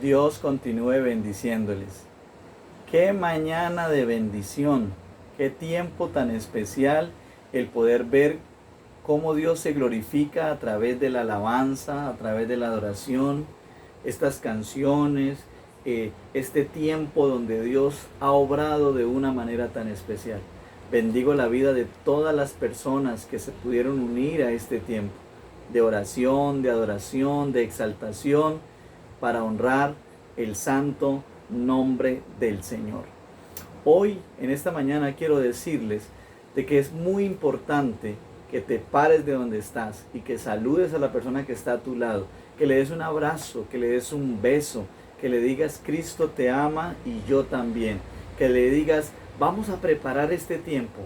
Dios continúe bendiciéndoles. Qué mañana de bendición, qué tiempo tan especial el poder ver cómo Dios se glorifica a través de la alabanza, a través de la adoración, estas canciones, este tiempo donde Dios ha obrado de una manera tan especial. Bendigo la vida de todas las personas que se pudieron unir a este tiempo de oración, de adoración, de exaltación, para honrar el santo nombre del Señor. Hoy, en esta mañana, quiero decirles de que es muy importante que te pares de donde estás y que saludes a la persona que está a tu lado, que le des un abrazo, que le des un beso, que le digas Cristo te ama y yo también, que le digas vamos a preparar este tiempo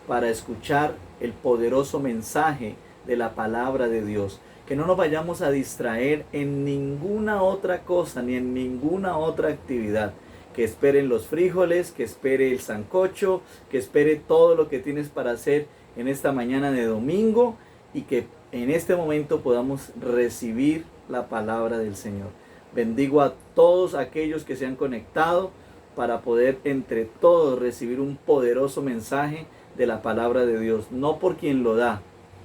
para escuchar el poderoso mensaje de la palabra de Dios, que no nos vayamos a distraer en ninguna otra cosa ni en ninguna otra actividad, que esperen los frijoles, que espere el sancocho, que espere todo lo que tienes para hacer en esta mañana de domingo y que en este momento podamos recibir la palabra del Señor. Bendigo a todos aquellos que se han conectado para poder entre todos recibir un poderoso mensaje de la palabra de Dios, no por quien lo da,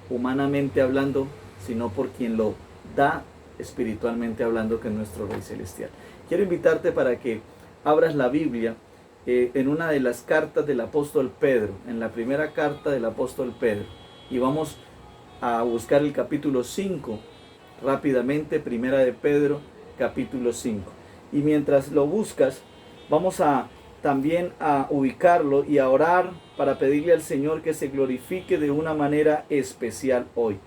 humanamente hablando, sino por quien lo da espiritualmente hablando, que es nuestro Rey Celestial. Quiero invitarte para que abras la Biblia en una de las cartas del apóstol Pedro, en la primera carta del apóstol Pedro, y vamos a buscar el capítulo 5 rápidamente, primera de Pedro, capítulo 5. Y mientras lo buscas, vamos también a ubicarlo y a orar para pedirle al Señor que se glorifique de una manera especial hoy.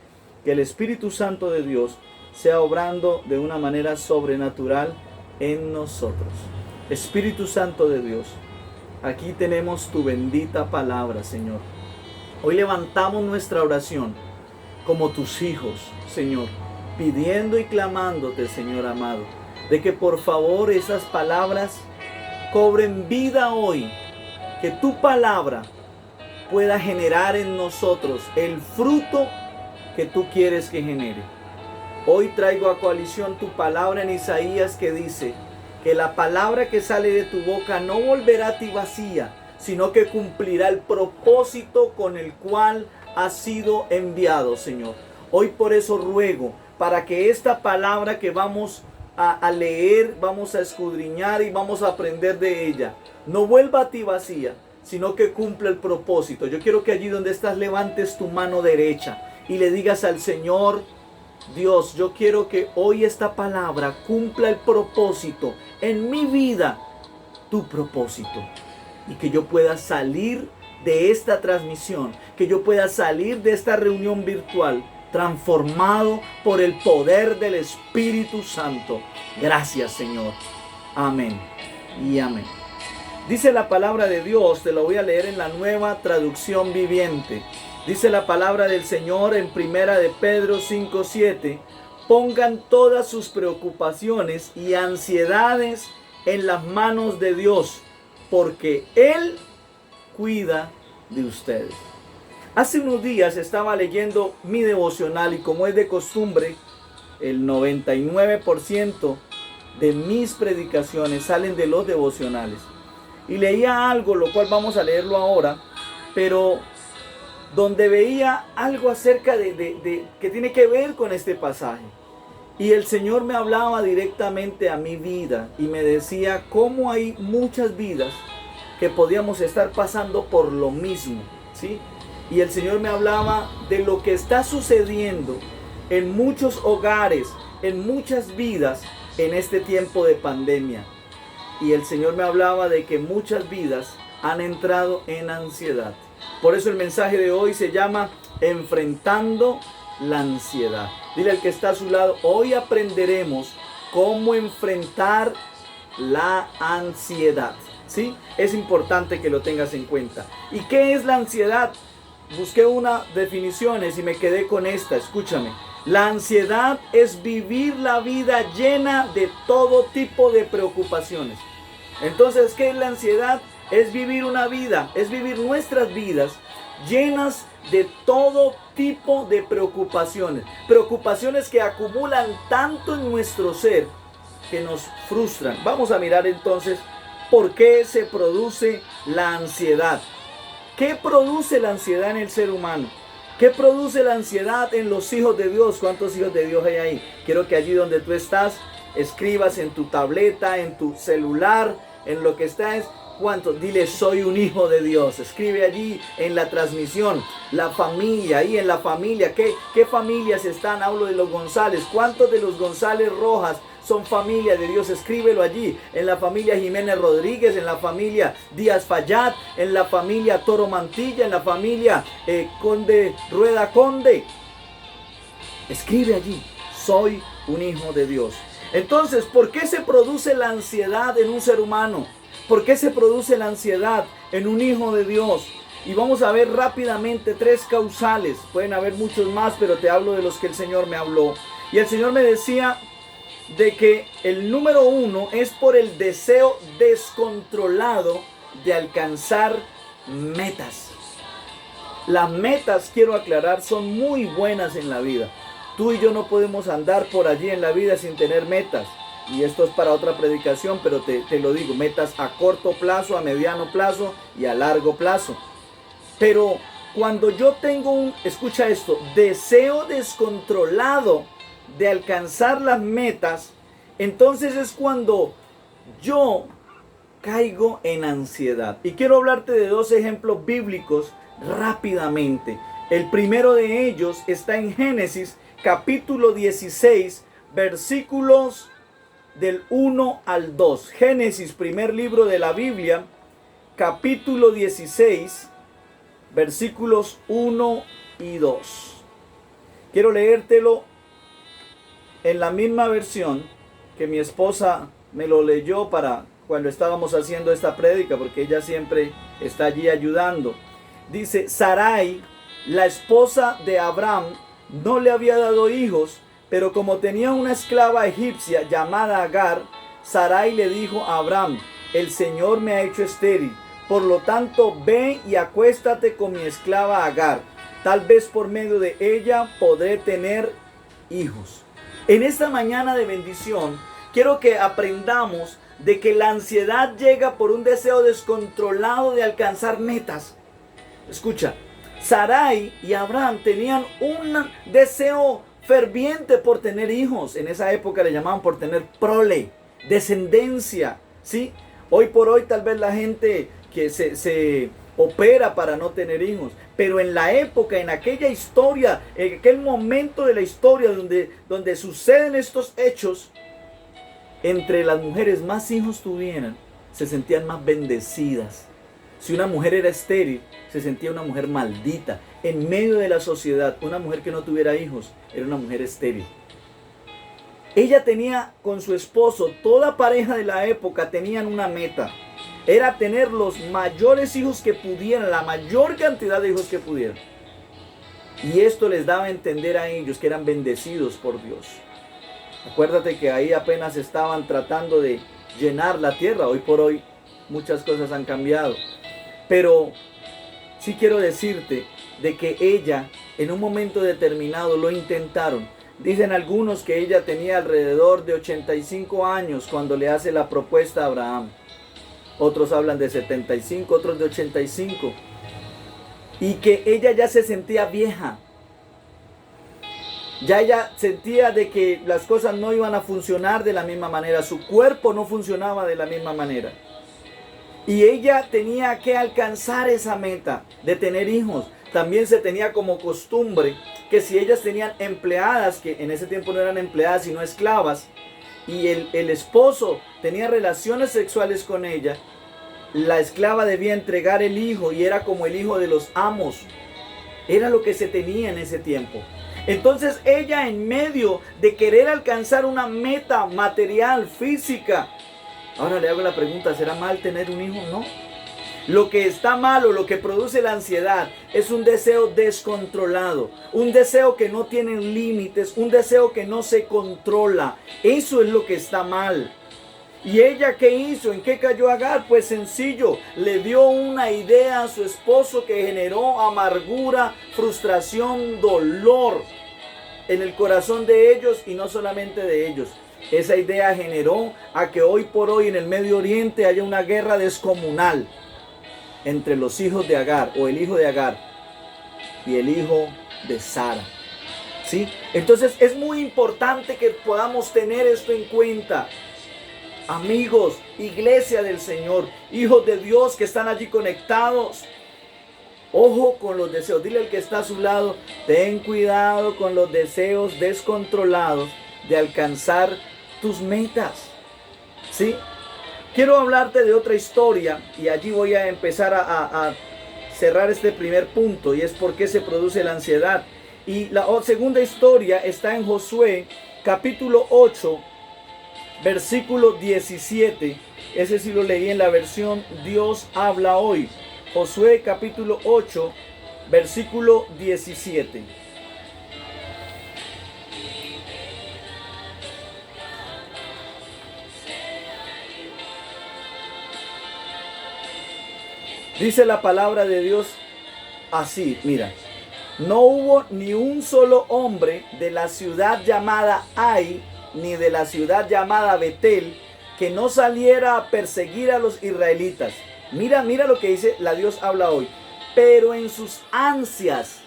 Que el Espíritu Santo de Dios sea obrando de una manera sobrenatural en nosotros. Espíritu Santo de Dios, aquí tenemos tu bendita palabra, Señor. Hoy levantamos nuestra oración como tus hijos, Señor, pidiendo y clamándote, Señor amado, de que por favor esas palabras cobren vida hoy, que tu palabra pueda generar en nosotros el fruto que tú quieres que genere. Hoy traigo a coalición tu palabra en Isaías que dice que la palabra que sale de tu boca no volverá a ti vacía, sino que cumplirá el propósito con el cual ha sido enviado, Señor. Hoy por eso ruego para que esta palabra que vamos a leer, vamos a escudriñar y vamos a aprender de ella, no vuelva a ti vacía, sino que cumpla el propósito. Yo quiero que allí donde estás levantes tu mano derecha y le digas al Señor: Dios, yo quiero que hoy esta palabra cumpla el propósito en mi vida, tu propósito, y que yo pueda salir de esta transmisión, que yo pueda salir de esta reunión virtual transformado por el poder del Espíritu Santo. Gracias, Señor. Amén y amén. Dice la palabra de Dios, te lo voy a leer en la Nueva Traducción Viviente. Dice la palabra del Señor en primera de Pedro 5:7. Pongan todas sus preocupaciones y ansiedades en las manos de Dios, porque Él cuida de ustedes. Hace unos días estaba leyendo mi devocional y como es de costumbre, el 99% de mis predicaciones salen de los devocionales. Y leía algo, lo cual vamos a leerlo ahora, pero donde veía algo acerca de que tiene que ver con este pasaje. Y el Señor me hablaba directamente a mi vida y me decía cómo hay muchas vidas que podíamos estar pasando por lo mismo, ¿sí? Y el Señor me hablaba de lo que está sucediendo en muchos hogares, en muchas vidas en este tiempo de pandemia. Y el Señor me hablaba de que muchas vidas han entrado en ansiedad. Por eso el mensaje de hoy se llama Enfrentando la ansiedad. Dile al que está a su lado: hoy aprenderemos cómo enfrentar la ansiedad. ¿Sí? Es importante que lo tengas en cuenta. ¿Y qué es la ansiedad? Busqué unas definiciones y me quedé con esta. Escúchame. La ansiedad es vivir la vida llena de todo tipo de preocupaciones. Entonces, ¿qué es la ansiedad? Es vivir una vida, es vivir nuestras vidas llenas de todo tipo de preocupaciones. Preocupaciones que acumulan tanto en nuestro ser que nos frustran. Vamos a mirar entonces por qué se produce la ansiedad. ¿Qué produce la ansiedad en el ser humano? ¿Qué produce la ansiedad en los hijos de Dios? ¿Cuántos hijos de Dios hay ahí? Quiero que allí donde tú estás, escribas en tu tableta, en tu celular, en lo que estés. ¿Cuántos? Dile, soy un hijo de Dios. Escribe allí en la transmisión. La familia, ahí en la familia. ¿Qué familias están? Hablo de los González. ¿Cuántos de los González Rojas son familia de Dios? Escríbelo allí. En la familia Jiménez Rodríguez, en la familia Díaz Fallat, en la familia Toro Mantilla, en la familia Conde Rueda Conde. Escribe allí, soy un hijo de Dios. Entonces, ¿por qué se produce la ansiedad en un ser humano? ¿Por qué se produce la ansiedad en un hijo de Dios? Y vamos a ver rápidamente 3 causales. Pueden haber muchos más, pero te hablo de los que el Señor me habló. Y el Señor me decía de que el número 1 es por el deseo descontrolado de alcanzar metas. Las metas, quiero aclarar, son muy buenas en la vida. Tú y yo no podemos andar por allí en la vida sin tener metas. Y esto es para otra predicación, pero te lo digo, metas a corto plazo, a mediano plazo y a largo plazo. Pero cuando yo tengo escucha esto, deseo descontrolado de alcanzar las metas, entonces es cuando yo caigo en ansiedad. Y quiero hablarte de 2 ejemplos bíblicos rápidamente. El primero de ellos está en Génesis capítulo 16, versículos del 1 al 2. Génesis, primer libro de la Biblia, capítulo 16, versículos 1 y 2. Quiero leértelo en la misma versión que mi esposa me lo leyó para cuando estábamos haciendo esta prédica, porque ella siempre está allí ayudando. Dice, Sarai, la esposa de Abraham, no le había dado hijos, pero como tenía una esclava egipcia llamada Agar, Sarai le dijo a Abraham, el Señor me ha hecho estéril, por lo tanto ve y acuéstate con mi esclava Agar, tal vez por medio de ella podré tener hijos. En esta mañana de bendición, quiero que aprendamos de que la ansiedad llega por un deseo descontrolado de alcanzar metas. Escucha, Sarai y Abraham tenían un deseo ferviente por tener hijos. En esa época le llamaban por tener prole, descendencia, ¿sí? Hoy por hoy tal vez la gente que se opera para no tener hijos, pero en la época, en aquella historia, en aquel momento de la historia donde suceden estos hechos, entre las mujeres más hijos tuvieran, se sentían más bendecidas. Si una mujer era estéril, se sentía una mujer maldita. En medio de la sociedad, una mujer que no tuviera hijos era una mujer estéril. Ella tenía con su esposo, toda pareja de la época tenían una meta. Era tener los mayores hijos que pudieran, la mayor cantidad de hijos que pudieran. Y esto les daba a entender a ellos que eran bendecidos por Dios. Acuérdate que ahí apenas estaban tratando de llenar la tierra. Hoy por hoy muchas cosas han cambiado. Pero sí quiero decirte de que ella en un momento determinado lo intentaron. Dicen algunos que ella tenía alrededor de 85 años cuando le hace la propuesta a Abraham. Otros hablan de 75, otros de 85. Y que ella ya se sentía vieja. Ya ella sentía de que las cosas no iban a funcionar de la misma manera. Su cuerpo no funcionaba de la misma manera. Y ella tenía que alcanzar esa meta de tener hijos. También se tenía como costumbre que si ellas tenían empleadas, que en ese tiempo no eran empleadas sino esclavas, y el esposo tenía relaciones sexuales con ella, la esclava debía entregar el hijo y era como el hijo de los amos. Era lo que se tenía en ese tiempo. Entonces ella, en medio de querer alcanzar una meta material, física, ahora le hago la pregunta, ¿será mal tener un hijo? No. Lo que está mal o lo que produce la ansiedad es un deseo descontrolado, un deseo que no tiene límites, un deseo que no se controla. Eso es lo que está mal. ¿Y ella qué hizo? ¿En qué cayó Agar? Pues sencillo, le dio una idea a su esposo que generó amargura, frustración, dolor. en el corazón de ellos y no solamente de ellos. Esa idea generó a que hoy por hoy en el Medio Oriente haya una guerra descomunal entre los hijos de Agar o el hijo de Agar y el hijo de Sara. ¿Sí? Entonces es muy importante que podamos tener esto en cuenta. Amigos, iglesia del Señor, hijos de Dios que están allí conectados. Ojo con los deseos. Dile al que está a su lado, ten cuidado con los deseos descontrolados de alcanzar tus metas. ¿Sí? Quiero hablarte de otra historia y allí voy a empezar a cerrar este primer punto, y es por qué se produce la ansiedad. Y la segunda historia está en Josué capítulo 8, versículo 17. Ese sí lo leí en la versión Dios habla hoy. Josué capítulo 8, versículo 17. Dice la palabra de Dios así, mira. No hubo ni un solo hombre de la ciudad llamada Ai, ni de la ciudad llamada Betel, que no saliera a perseguir a los israelitas. Mira lo que dice la Dios habla hoy. Pero en sus ansias,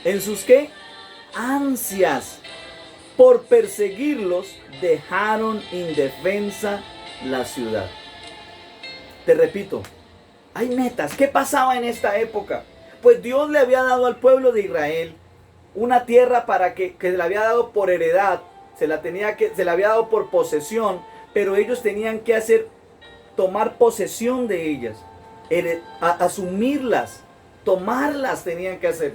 ¿en sus qué? Ansias por perseguirlos, dejaron indefensa la ciudad. Te repito, hay metas. ¿Qué pasaba en esta época? Pues Dios le había dado al pueblo de Israel una tierra para que se le había dado por heredad, se le había dado por posesión, pero ellos tenían que tomar posesión de ellas, asumirlas, tomarlas tenían que hacer.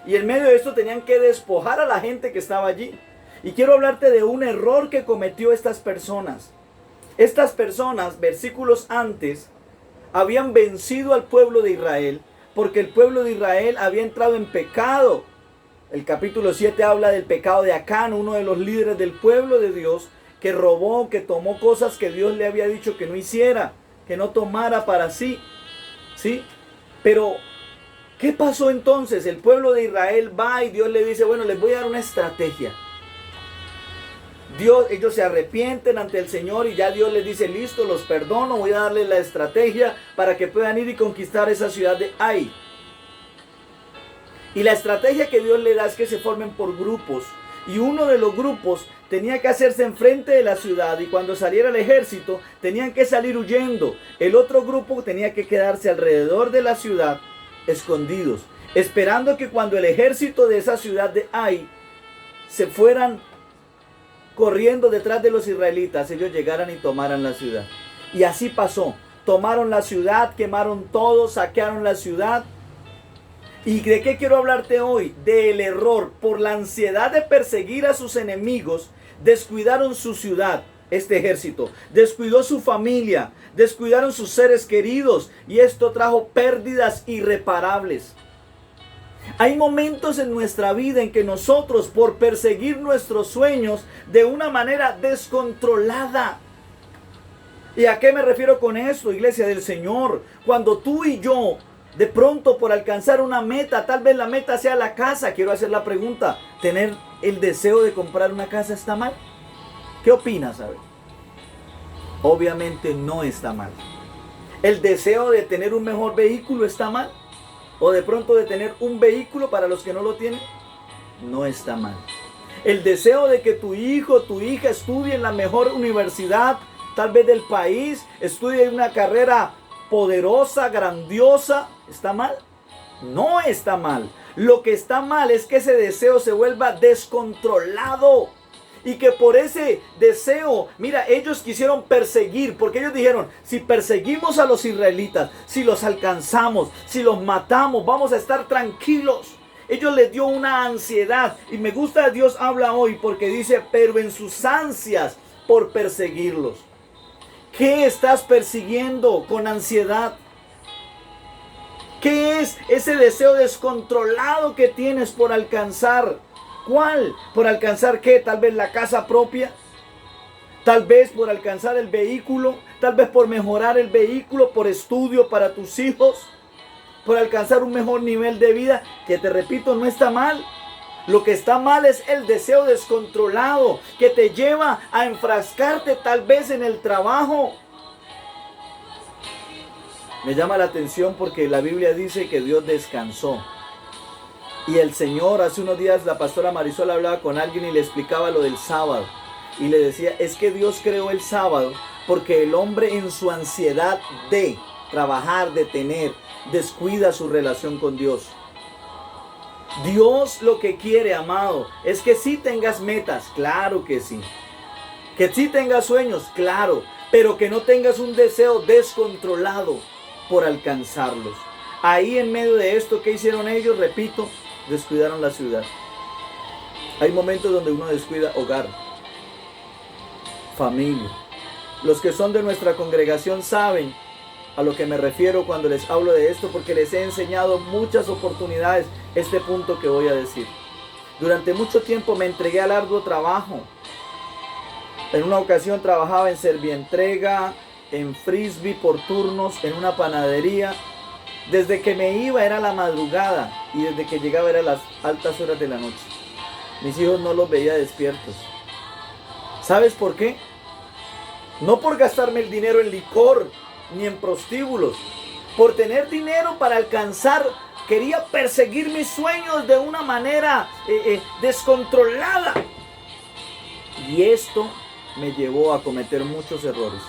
Y en medio de esto tenían que despojar a la gente que estaba allí. Y quiero hablarte de un error que cometió estas personas. Estas personas, versículos antes, habían vencido al pueblo de Israel, porque el pueblo de Israel había entrado en pecado. El capítulo 7 habla del pecado de Acán, uno de los líderes del pueblo de Dios, que robó, que tomó cosas que Dios le había dicho que no hiciera, que no tomara para sí. ¿Sí? Pero, ¿qué pasó entonces? El pueblo de Israel va y Dios le dice, bueno, les voy a dar una estrategia. Ellos se arrepienten ante el Señor y ya Dios les dice, listo, los perdono, voy a darles la estrategia para que puedan ir y conquistar esa ciudad de Ai. Y la estrategia que Dios le da es que se formen por grupos. Y uno de los grupos tenía que hacerse enfrente de la ciudad y cuando saliera el ejército tenían que salir huyendo. El otro grupo tenía que quedarse alrededor de la ciudad escondidos, esperando que cuando el ejército de esa ciudad de Ai se fueran corriendo detrás de los israelitas, ellos llegaran y tomaran la ciudad. Y así pasó. Tomaron la ciudad, quemaron todo, saquearon la ciudad. ¿Y de qué quiero hablarte hoy? Del error. Por la ansiedad de perseguir a sus enemigos, descuidaron su ciudad, este ejército. Descuidó su familia, descuidaron sus seres queridos. Y esto trajo pérdidas irreparables. Hay momentos en nuestra vida en que nosotros, por perseguir nuestros sueños de una manera descontrolada. ¿Y a qué me refiero con esto, iglesia del Señor? Cuando tú y yo, de pronto por alcanzar una meta, tal vez la meta sea la casa. Quiero hacer la pregunta, ¿tener el deseo de comprar una casa está mal? ¿Qué opinas, sabes? Obviamente no está mal. ¿El deseo de tener un mejor vehículo está mal? ¿O de pronto de tener un vehículo para los que no lo tienen? No está mal. El deseo de que tu hijo, tu hija estudie en la mejor universidad, tal vez del país, estudie una carrera poderosa, grandiosa, ¿está mal? No está mal. Lo que está mal es que ese deseo se vuelva descontrolado. Y que por ese deseo, mira, ellos quisieron perseguir, porque ellos dijeron, si perseguimos a los israelitas, si los alcanzamos, si los matamos, vamos a estar tranquilos. Ellos les dio una ansiedad. Y me gusta Dios habla hoy porque dice, pero en sus ansias por perseguirlos. ¿Qué estás persiguiendo con ansiedad? ¿Qué es ese deseo descontrolado que tienes por alcanzar? ¿Cuál? ¿Por alcanzar qué? Tal vez la casa propia. Tal vez por alcanzar el vehículo. Tal vez por mejorar el vehículo, por estudio para tus hijos. Por alcanzar un mejor nivel de vida. Que te repito, no está mal. Lo que está mal es el deseo descontrolado que te lleva a enfrascarte tal vez en el trabajo. Me llama la atención porque la Biblia dice que Dios descansó. Y el Señor, hace unos días la pastora Marisol hablaba con alguien y le explicaba lo del sábado. Y le decía, es que Dios creó el sábado porque el hombre en su ansiedad de trabajar, de tener, descuida su relación con Dios. Dios lo que quiere, amado, es que sí tengas metas, claro que sí. Que sí tengas sueños, claro, pero que no tengas un deseo descontrolado por alcanzarlos. Ahí en medio de esto, ¿qué hicieron ellos? Repito, descuidaron la ciudad. Hay momentos donde uno descuida hogar, familia. Los que son de nuestra congregación saben a lo que me refiero cuando les hablo de esto, porque les he enseñado muchas oportunidades este punto que voy a decir. Durante mucho tiempo me entregué al arduo trabajo. En una ocasión trabajaba en servientrega, en frisbee por turnos, en una panadería. Desde que me iba era la madrugada y desde que llegaba era las altas horas de la noche. Mis hijos no los veía despiertos. ¿Sabes por qué? No por gastarme el dinero en licor ni en prostíbulos. Por tener dinero para alcanzar, quería perseguir mis sueños de una manera descontrolada. Y esto me llevó a cometer muchos errores.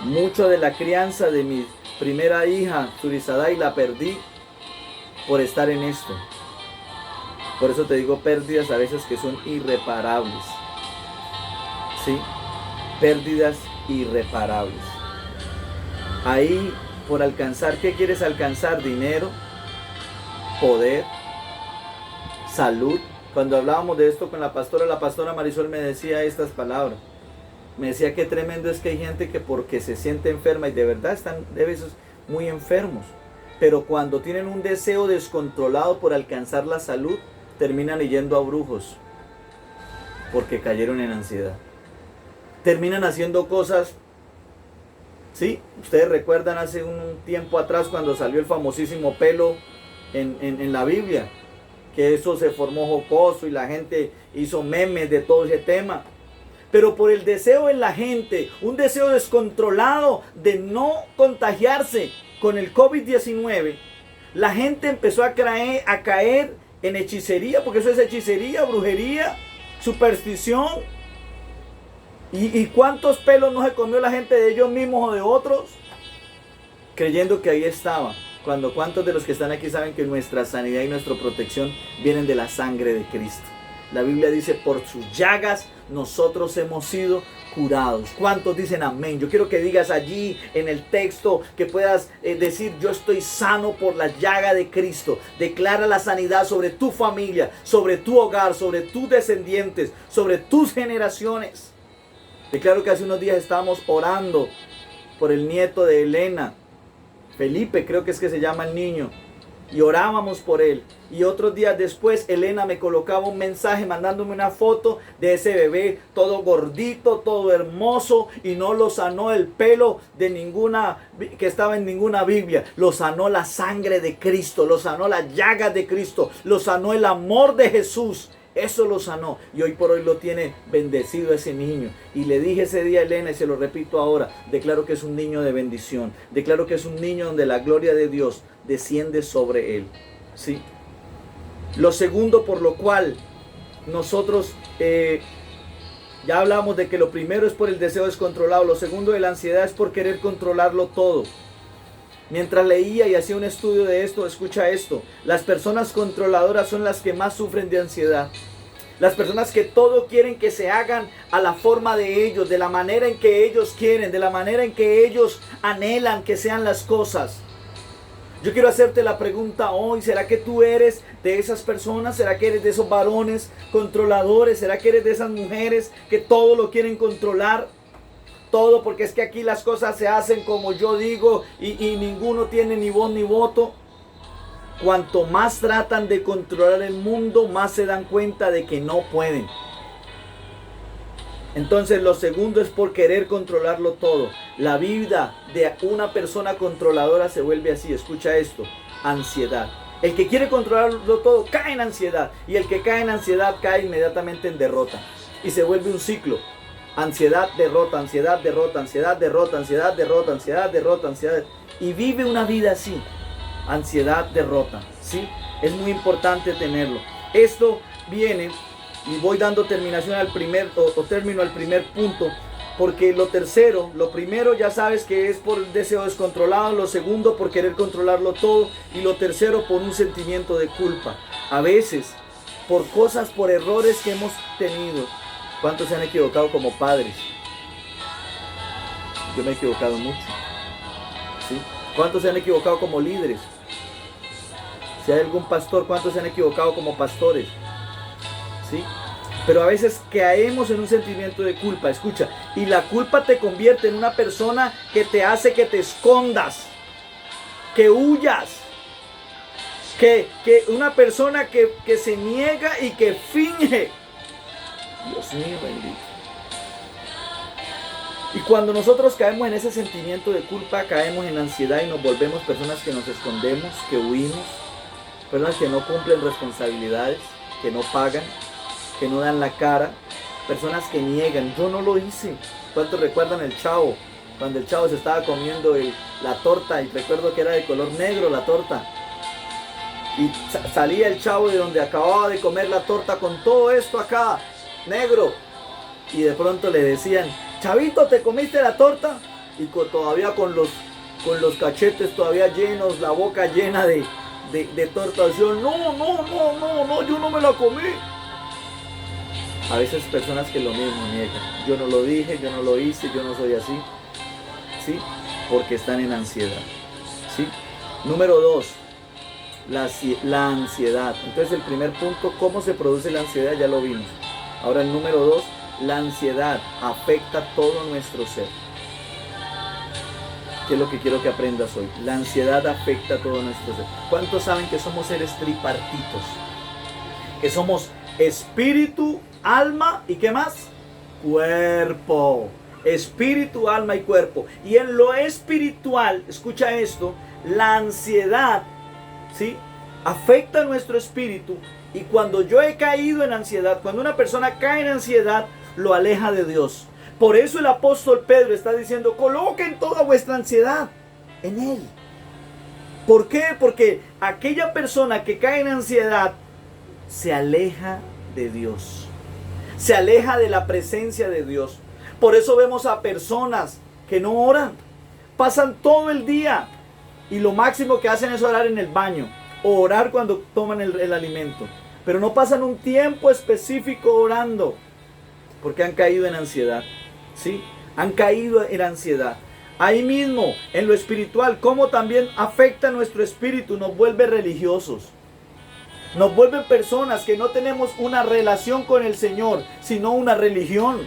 Mucho de la crianza de mi primera hija, Turisadai, la perdí por estar en esto. Por eso te digo pérdidas a veces que son irreparables. ¿Sí? Pérdidas irreparables. Ahí, por alcanzar, ¿qué quieres alcanzar? Dinero, poder, salud. Cuando hablábamos de esto con la pastora Marisol me decía estas palabras. Me decía que tremendo es que hay gente que porque se siente enferma y de verdad están de veces muy enfermos, pero cuando tienen un deseo descontrolado por alcanzar la salud, terminan yendo a brujos porque cayeron en ansiedad. Terminan haciendo cosas. Sí, ustedes recuerdan hace un tiempo atrás cuando salió el famosísimo pelo en la Biblia, que eso se formó jocoso y la gente hizo memes de todo ese tema. Pero por el deseo en la gente, un deseo descontrolado de no contagiarse con el COVID-19, la gente empezó a caer en hechicería, porque eso es hechicería, brujería, superstición. ¿Y cuántos pelos no se comió la gente de ellos mismos o de otros? Creyendo que ahí estaba. Cuando cuántos de los que están aquí saben que nuestra sanidad y nuestra protección vienen de la sangre de Cristo. La Biblia dice, por sus llagas nosotros hemos sido curados. ¿Cuántos dicen amén? Yo quiero que digas allí en el texto, que puedas decir, yo estoy sano por la llaga de Cristo. Declara la sanidad sobre tu familia, sobre tu hogar, sobre tus descendientes, sobre tus generaciones. Declaro que hace unos días estábamos orando por el nieto de Elena, Felipe creo que es que se llama el niño, y orábamos por él. Y otros días después Elena me colocaba un mensaje mandándome una foto de ese bebé todo gordito, todo hermoso, y no lo sanó el pelo de ninguna que estaba en ninguna Biblia. Lo sanó la sangre de Cristo, lo sanó las llagas de Cristo, lo sanó el amor de Jesús. Eso lo sanó y hoy por hoy lo tiene bendecido ese niño. Y le dije ese día a Elena y se lo repito ahora, declaro que es un niño de bendición. Declaro que es un niño donde la gloria de Dios desciende sobre él. ¿Sí? Lo segundo por lo cual nosotros ya hablamos de que lo primero es por el deseo descontrolado. Lo segundo de la ansiedad es por querer controlarlo todo. Mientras leía y hacía un estudio de esto, escucha esto. Las personas controladoras son las que más sufren de ansiedad. Las personas que todo quieren que se hagan a la forma de ellos, de la manera en que ellos quieren, de la manera en que ellos anhelan que sean las cosas. Yo quiero hacerte la pregunta hoy, ¿será que tú eres de esas personas? ¿Será que eres de esos varones controladores? ¿Será que eres de esas mujeres que todo lo quieren controlar? Todo porque es que aquí las cosas se hacen como yo digo y ninguno tiene ni voz ni voto. Cuanto más tratan de controlar el mundo, más se dan cuenta de que no pueden. Entonces lo segundo es por querer controlarlo todo. La vida de una persona controladora se vuelve así, escucha esto, ansiedad. El que quiere controlarlo todo cae en ansiedad. Y el que cae en ansiedad cae inmediatamente en derrota. Y se vuelve un ciclo. Ansiedad, derrota, ansiedad, derrota, ansiedad, derrota, ansiedad, derrota, ansiedad, derrota, ansiedad. Y vive una vida así. Ansiedad, derrota. ¿Sí? Es muy importante tenerlo. Esto viene, y voy dando terminación al término al primer punto. Porque lo primero ya sabes que es por el deseo descontrolado, lo segundo por querer controlarlo todo y lo tercero por un sentimiento de culpa. A veces, por errores que hemos tenido. ¿Cuántos se han equivocado como padres? Yo me he equivocado mucho. ¿Sí? ¿Cuántos se han equivocado como líderes? Si hay algún pastor, ¿cuántos se han equivocado como pastores? ¿Sí? Pero a veces caemos en un sentimiento de culpa. Escucha, y la culpa te convierte en una persona que te hace que te escondas, que huyas, que una persona que se niega y que finge. Dios mío bendito. Y cuando nosotros caemos en ese sentimiento de culpa, caemos en ansiedad y nos volvemos personas que nos escondemos, que huimos, personas que no cumplen responsabilidades, que no pagan, que no dan la cara, personas que niegan. Yo no lo hice. ¿Cuántos recuerdan el Chavo? Cuando el Chavo se estaba comiendo la torta, y recuerdo que era de color negro la torta, y salía el Chavo de donde acababa de comer la torta con todo esto acá, negro, y de pronto le decían: Chavito, ¿te comiste la torta? Y todavía con los cachetes todavía llenos, la boca llena de torta. Decían: no, yo no me la comí. A veces personas que lo mismo niegan. Yo no lo dije, yo no lo hice, yo no soy así. ¿Sí? Porque están en ansiedad. ¿Sí? Número 2, la ansiedad. Entonces el primer punto, ¿cómo se produce la ansiedad? Ya lo vimos. Ahora el número 2, la ansiedad afecta todo nuestro ser. ¿Qué es lo que quiero que aprendas hoy? La ansiedad afecta todo nuestro ser. ¿Cuántos saben que somos seres tripartitos? Que somos espíritu, alma y ¿qué más? Cuerpo. Espíritu, alma y cuerpo. Y en lo espiritual, escucha esto, la ansiedad, ¿sí?, afecta nuestro espíritu. Y cuando yo he caído en ansiedad, cuando una persona cae en ansiedad, lo aleja de Dios. Por eso el apóstol Pedro está diciendo: coloquen toda vuestra ansiedad en Él. ¿Por qué? Porque aquella persona que cae en ansiedad se aleja de Dios, se aleja de la presencia de Dios. Por eso vemos a personas que no oran, pasan todo el día y lo máximo que hacen es orar en el baño o orar cuando toman el alimento, pero no pasan un tiempo específico orando porque han caído en ansiedad. ¿Sí? Han caído en ansiedad. Ahí mismo, en lo espiritual, cómo también afecta nuestro espíritu, nos vuelve religiosos. Nos vuelven personas que no tenemos una relación con el Señor, sino una religión.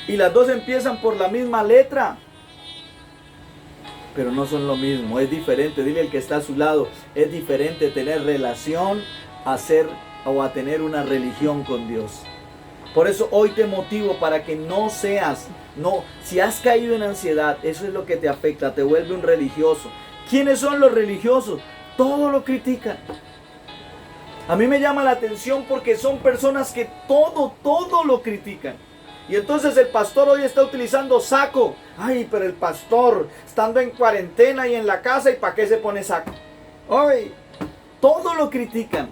Y las dos empiezan por la misma letra, pero no son lo mismo, es diferente. Dile al que está a su lado: es diferente tener relación a tener una religión con Dios. Por eso hoy te motivo para que si has caído en ansiedad, eso es lo que te afecta, te vuelve un religioso. ¿Quiénes son los religiosos? Todo lo critican. A mí me llama la atención porque son personas que todo lo critican. Y entonces el pastor hoy está utilizando saco. Ay, pero el pastor, estando en cuarentena y en la casa, ¿y para qué se pone saco? Ay, todo lo critican,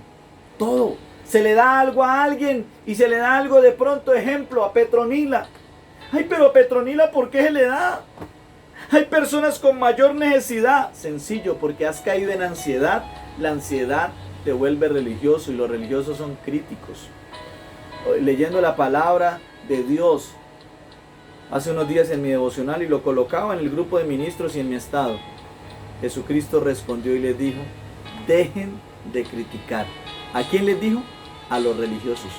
todo. Se le da algo a alguien y se le da algo, de pronto, ejemplo, a Petronila. Ay, pero a Petronila, ¿por qué se le da? Hay personas con mayor necesidad. Sencillo, porque has caído en ansiedad. La ansiedad te vuelve religioso y los religiosos son críticos. Leyendo la palabra de Dios hace unos días en mi devocional y lo colocaba en el grupo de ministros y en mi estado, Jesucristo respondió y les dijo: dejen de criticar. ¿A quién les dijo? A los religiosos.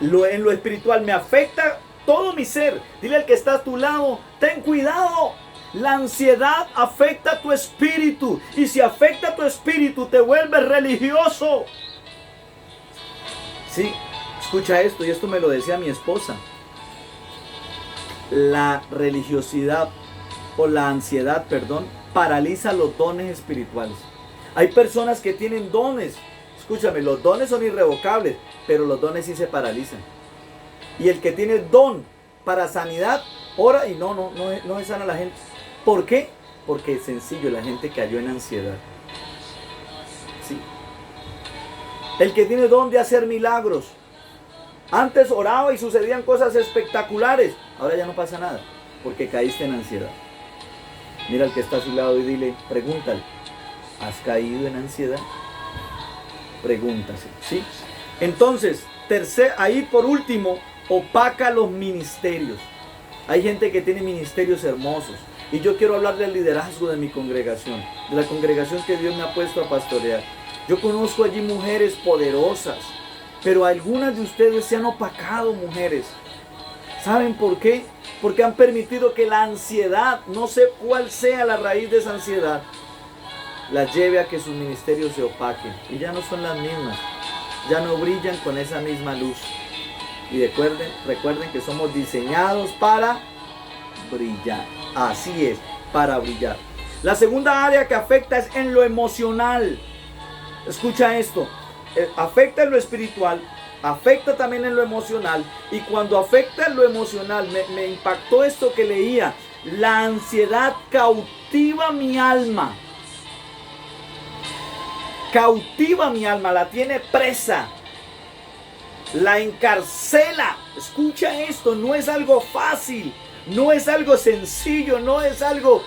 En lo espiritual me afecta todo mi ser. Dile al que está a tu lado: ten cuidado. La ansiedad afecta tu espíritu. Y si afecta tu espíritu, te vuelves religioso. Sí, escucha esto, y esto me lo decía mi esposa. La religiosidad, o la ansiedad, perdón, paraliza los dones espirituales. Hay personas que tienen dones. Escúchame, los dones son irrevocables, pero los dones sí se paralizan. Y el que tiene don para sanidad, ora y no es sana la gente. ¿Por qué? Porque es sencillo, la gente cayó en ansiedad. Sí. El que tiene don de hacer milagros. Antes oraba y sucedían cosas espectaculares. Ahora ya no pasa nada, porque caíste en ansiedad. Mira al que está a su lado y dile, pregúntale, ¿has caído en ansiedad? Pregúntase, ¿sí? Entonces, ahí por último, opaca los ministerios. Hay gente que tiene ministerios hermosos. Y yo quiero hablar del liderazgo de mi congregación, de la congregación que Dios me ha puesto a pastorear. Yo conozco allí mujeres poderosas, pero algunas de ustedes se han opacado, mujeres. ¿Saben por qué? Porque han permitido que la ansiedad, no sé cuál sea la raíz de esa ansiedad, las lleve a que sus ministerios se opaquen. Y ya no son las mismas, ya no brillan con esa misma luz. Y recuerden que somos diseñados para brillar. Así es, para brillar. La segunda área que afecta es en lo emocional. Escucha esto. Afecta en lo espiritual, afecta también en lo emocional. Y cuando afecta en lo emocional, me impactó esto que leía. La ansiedad cautiva mi alma. Cautiva mi alma, la tiene presa. La encarcela. Escucha esto, no es algo fácil. No es algo sencillo, no es algo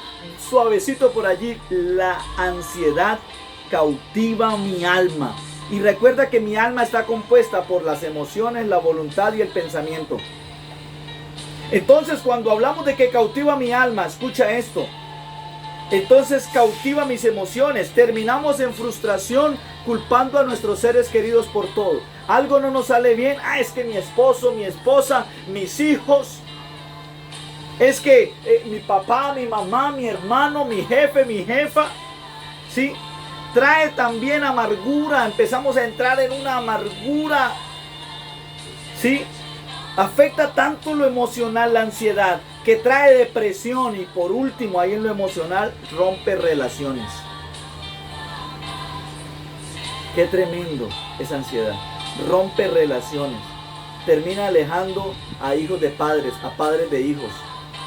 suavecito por allí. La ansiedad cautiva mi alma. Y recuerda que mi alma está compuesta por las emociones, la voluntad y el pensamiento. Entonces, cuando hablamos de que cautiva mi alma, escucha esto. Entonces cautiva mis emociones. Terminamos en frustración, culpando a nuestros seres queridos por todo. Algo no nos sale bien. Es que mi esposo, mi esposa, mis hijos. Es que mi papá, mi mamá, mi hermano, mi jefe, mi jefa, ¿sí? Trae también amargura. Empezamos a entrar en una amargura, ¿sí? Afecta tanto lo emocional, la ansiedad, que trae depresión. Y por último, ahí en lo emocional, rompe relaciones. Qué tremendo esa ansiedad. Rompe relaciones. Termina alejando a hijos de padres, a padres de hijos,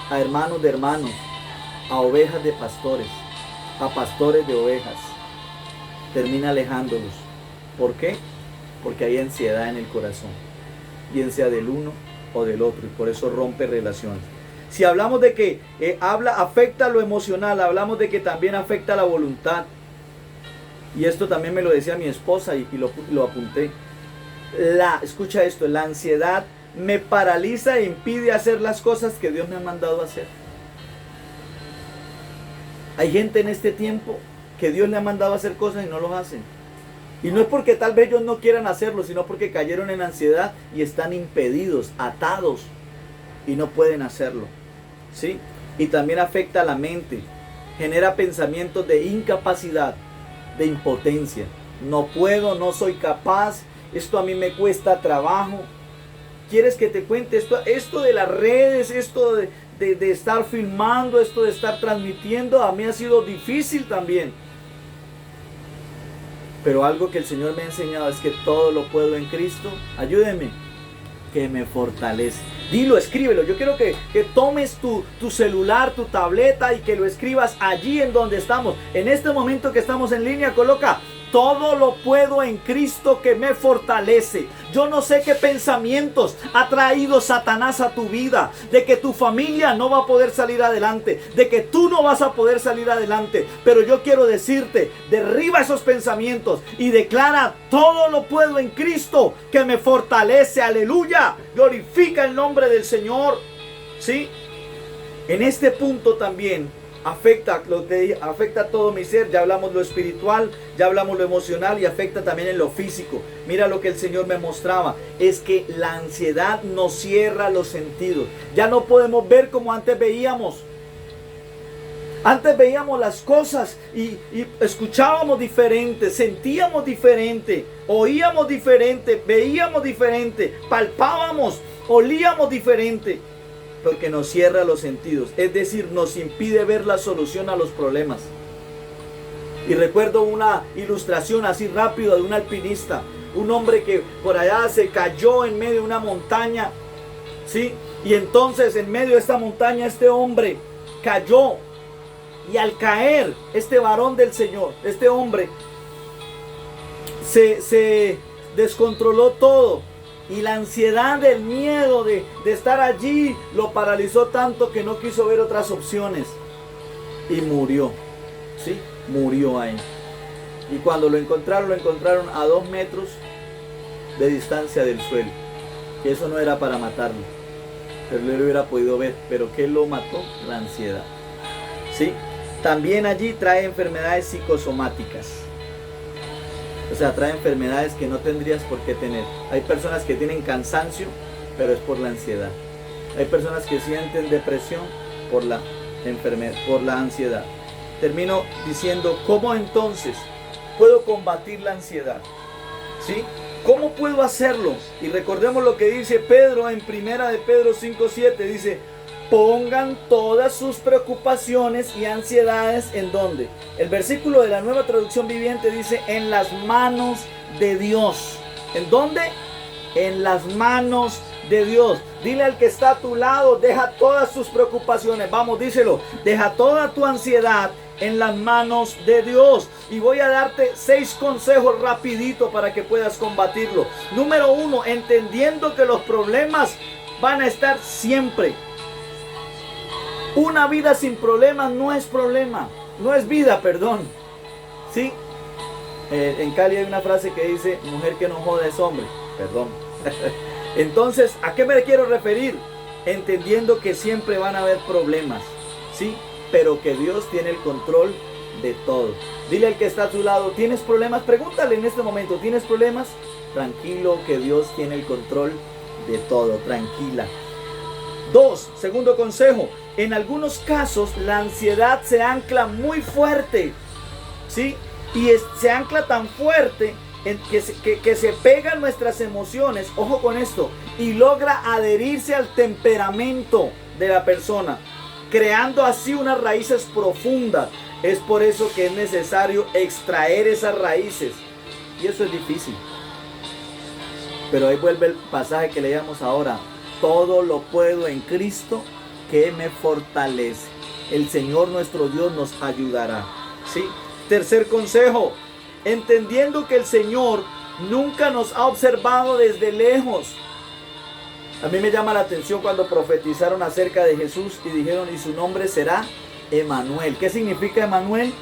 a hermanos de hermanos, a ovejas de pastores, a pastores de ovejas. Termina alejándolos. ¿Por qué? Porque hay ansiedad en el corazón, bien sea del uno o del otro, y por eso rompe relaciones. Si hablamos de que afecta lo emocional, hablamos de que también afecta la voluntad. Y esto también me lo decía mi esposa y lo apunté. Escucha esto, la ansiedad me paraliza e impide hacer las cosas que Dios me ha mandado a hacer. Hay gente en este tiempo que Dios le ha mandado a hacer cosas y no lo hacen. Y no es porque tal vez ellos no quieran hacerlo, sino porque cayeron en ansiedad y están impedidos, atados, y no pueden hacerlo. ¿Sí? Y también afecta a la mente. Genera pensamientos de incapacidad, de impotencia. No puedo, no soy capaz, esto a mí me cuesta trabajo. ¿Quieres que te cuente esto de las redes, esto de estar filmando, esto de estar transmitiendo? A mí ha sido difícil también. Pero algo que el Señor me ha enseñado es que todo lo puedo en Cristo. Ayúdeme, que me fortalece. Dilo, escríbelo. Yo quiero que tomes tu celular, tu tableta y que lo escribas allí en donde estamos. En este momento que estamos en línea, coloca: todo lo puedo en Cristo que me fortalece. Yo no sé qué pensamientos ha traído Satanás a tu vida, de que tu familia no va a poder salir adelante, de que tú no vas a poder salir adelante. Pero yo quiero decirte, derriba esos pensamientos y declara: todo lo puedo en Cristo que me fortalece. Aleluya, glorifica el nombre del Señor. ¿Sí? En este punto también afecta todo mi ser. Ya hablamos lo espiritual, ya hablamos lo emocional, y afecta también en lo físico. Mira lo que el Señor me mostraba, es que la ansiedad nos cierra los sentidos. Ya no podemos ver como antes veíamos. Antes veíamos las cosas y escuchábamos diferente, sentíamos diferente, oíamos diferente, veíamos diferente, palpábamos, olíamos diferente. porque nos cierra los sentidos, es decir, nos impide ver la solución a los problemas. Y recuerdo una ilustración así rápida de un alpinista, un hombre que por allá se cayó en medio de una montaña, ¿sí? Y entonces en medio de esta montaña este hombre cayó, y al caer este varón del Señor, este hombre, se descontroló todo, y la ansiedad del miedo de estar allí lo paralizó tanto que no quiso ver otras opciones y murió, ¿sí? Murió ahí. Y cuando lo encontraron a 2 metros de distancia del suelo, que eso no era para matarlo, pero él lo hubiera podido ver. Pero ¿qué lo mató? La ansiedad, ¿sí? También allí trae enfermedades psicosomáticas. O sea, trae enfermedades que no tendrías por qué tener. Hay personas que tienen cansancio, pero es por la ansiedad. Hay personas que sienten depresión por la enfermedad, por la ansiedad. Termino diciendo, ¿cómo entonces puedo combatir la ansiedad? ¿Sí? ¿Cómo puedo hacerlo? Y recordemos lo que dice Pedro en primera de Pedro 5:7. Dice, pongan todas sus preocupaciones y ansiedades ¿en dónde? El versículo de la Nueva Traducción Viviente dice, en las manos de Dios. ¿En dónde? En las manos de Dios. Dile al que está a tu lado, deja todas tus preocupaciones. Vamos, díselo. Deja toda tu ansiedad en las manos de Dios. Y voy a darte 6 consejos rapidito para que puedas combatirlo. Número 1, entendiendo que los problemas van a estar siempre. Una vida sin problemas no es problema, no es vida, perdón. ¿Sí? En Cali hay una frase que dice, mujer que no joda es hombre. Perdón. Entonces, ¿a qué me quiero referir? Entendiendo que siempre van a haber problemas, ¿sí? Pero que Dios tiene el control de todo. Dile al que está a tu lado, ¿tienes problemas? Pregúntale en este momento, ¿tienes problemas? Tranquilo, que Dios tiene el control de todo, tranquila. 2, segundo consejo, en algunos casos la ansiedad se ancla muy fuerte, ¿sí? Y se ancla tan fuerte que se pegan nuestras emociones, ojo con esto, y logra adherirse al temperamento de la persona, creando así unas raíces profundas. Es por eso que es necesario extraer esas raíces, y eso es difícil. Pero ahí vuelve el pasaje que leíamos ahora, todo lo puedo en Cristo que me fortalece. El Señor nuestro Dios nos ayudará, ¿sí? Tercer consejo, entendiendo que el Señor nunca nos ha observado desde lejos. A mí me llama la atención cuando profetizaron acerca de Jesús y dijeron, y su nombre será Emanuel. ¿Qué significa Emanuel?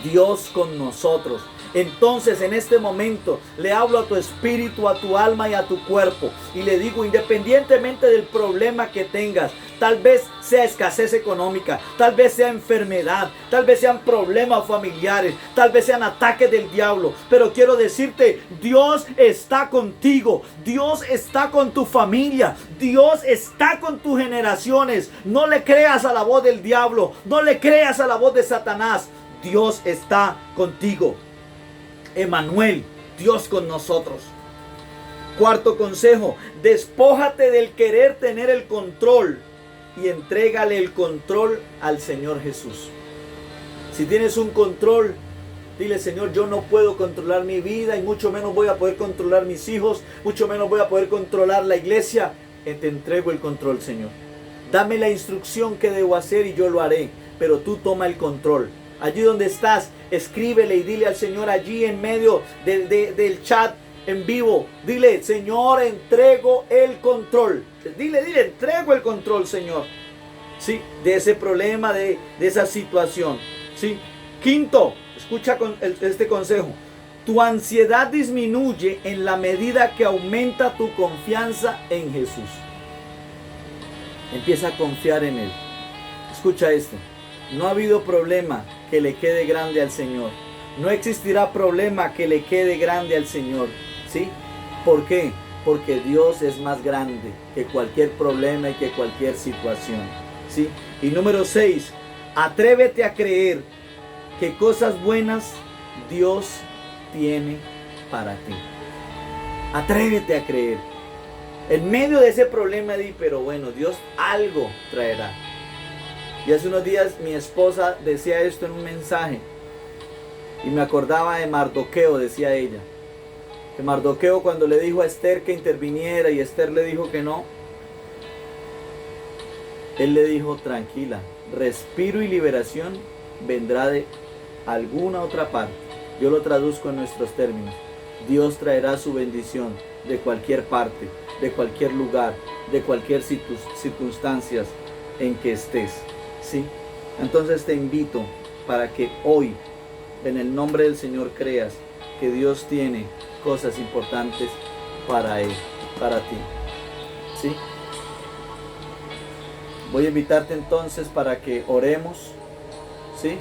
Dios con nosotros. Entonces en este momento le hablo a tu espíritu, a tu alma y a tu cuerpo, y le digo, independientemente del problema que tengas, tal vez sea escasez económica, tal vez sea enfermedad, tal vez sean problemas familiares, tal vez sean ataques del diablo, pero quiero decirte, Dios está contigo, Dios está con tu familia, Dios está con tus generaciones. No le creas a la voz del diablo, no le creas a la voz de Satanás. Dios está contigo. Emanuel, Dios con nosotros. Cuarto consejo, despójate del querer tener el control y entrégale el control al Señor Jesús. Si tienes un control, dile, Señor, yo no puedo controlar mi vida y mucho menos voy a poder controlar mis hijos, mucho menos voy a poder controlar la iglesia. Te entrego el control, Señor. Dame la instrucción que debo hacer y yo lo haré, pero tú toma el control. Allí donde estás, escríbele y dile al Señor allí en medio del chat en vivo. Dile, Señor, entrego el control. Dile, entrego el control, Señor. ¿Sí? De ese problema, de esa situación. ¿Sí? Quinto, escucha este consejo. Tu ansiedad disminuye en la medida que aumenta tu confianza en Jesús. Empieza a confiar en Él. Escucha esto. No ha habido problema que le quede grande al Señor. No existirá problema que le quede grande al Señor. ¿Sí? ¿Por qué? Porque Dios es más grande que cualquier problema y que cualquier situación. ¿Sí? Y número 6. Atrévete a creer que cosas buenas Dios tiene para ti. Atrévete a creer. En medio de ese problema di, pero bueno, Dios algo traerá. Y hace unos días mi esposa decía esto en un mensaje. Y me acordaba de Mardoqueo, decía ella. Que Mardoqueo, cuando le dijo a Esther que interviniera y Esther le dijo que no, él le dijo, tranquila, respiro y liberación vendrá de alguna otra parte. Yo lo traduzco en nuestros términos. Dios traerá su bendición de cualquier parte, de cualquier lugar, de cualquier circunstancias en que estés, ¿sí? Entonces te invito para que hoy, en el nombre del Señor, creas que Dios tiene cosas importantes para Él, para ti, ¿sí? Voy a invitarte entonces para que oremos, ¿sí?